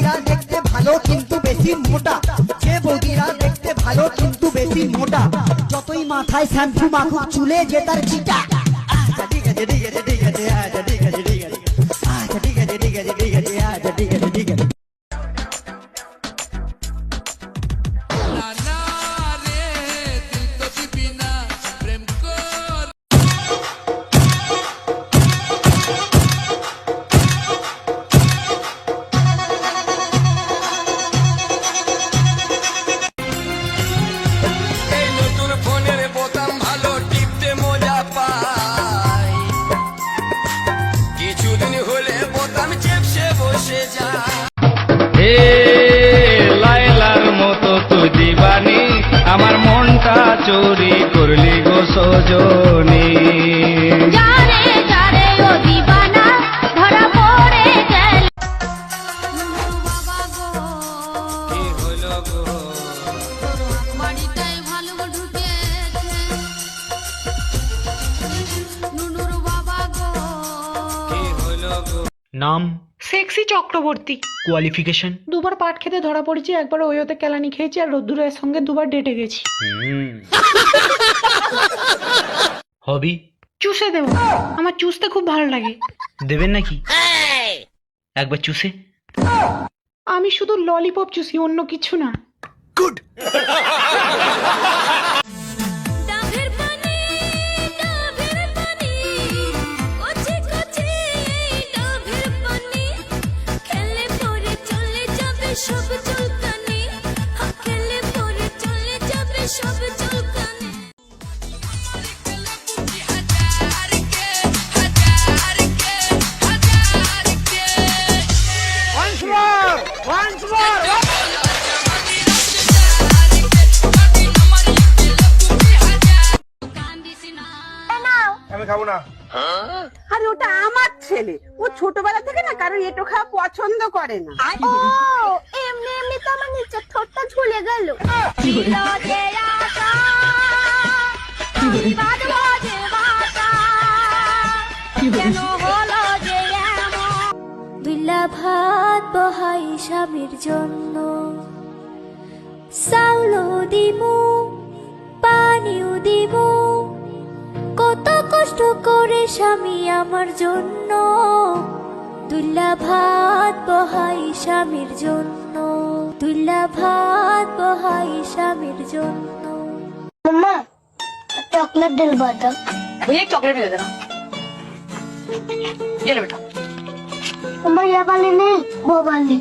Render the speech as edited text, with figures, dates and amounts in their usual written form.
বৌদিরা দেখতে ভালো কিন্তু বেশি মোটা, যে বৌদিরা দেখতে ভালো কিন্তু বেশি মোটা, যতই মাথায় শ্যাম্পু মাখুক চুলে যে তার চিটা। আচ্ছা ঠিক আছে ঠিক আছে ঠিক আছে, আচ্ছা ঠিক আছে ঠিক আছে, আচ্ছা ঠিক আছে ঠিক আছে ঠিক আছে, আচ্ছা ঠিক আছে ঠিক আছে। লাইলার মতো তুই দিবানি, আমার মনটা চুরি করলি গো সজনী। যারে যারে ও দিবানা ধরা পড়ে গেল। বাবা গো কি হলো গো, বাড়িটাই ভালো ঢুকেছে। নুনুর বাবা গো কি হলো গো। নাম সেক্সি চক্রবর্তী। কোয়ালিফিকেশন দুবার পাট খেতে ধরা পড়েছি, একবার ওয়োতে কেলানি খেয়েছি, আর রোদ্দুরের সঙ্গে দুবার ডেটে গেছি। হবি চুষে দেবো, আমার চুষতে খুব ভালো লাগে। দেবেন নাকি একবার চুষে? আমি শুধু ললিপপ চুষি, অন্য কিছু না। গুড। ডাবের পানি ডাবের পানি কচি কচি ডাবের পানি খেলে পরে চলে যাবে সব চুলকানি, খেলে পরে চলে যাবে সব চুলকানি। আমি খাবো না। আরে ওটা আমার ছেলে, ও ছোটবেলা থেকে না কারণ এটো খাওয়া পছন্দ করে না। ও এমনি এমনি তো আমার নিচের ঠোঁটটা ঝুলে গেল। দুইলা ভাত বহাই স্বামীর জন্য, চাউলও দিমু পানিও দিমু, কত কষ্ট করে স্বামী আমার জন্য। দুইলা ভাত বহাই স্বামীর জন্য, দুইলা ভাত বহাই স্বামীর জন্য। मम्मा चॉकलेट दिलवा दो। भैया चॉकलेट दे देना। ये ले बेटा। मम्मा ये वाली नहीं वो वाली।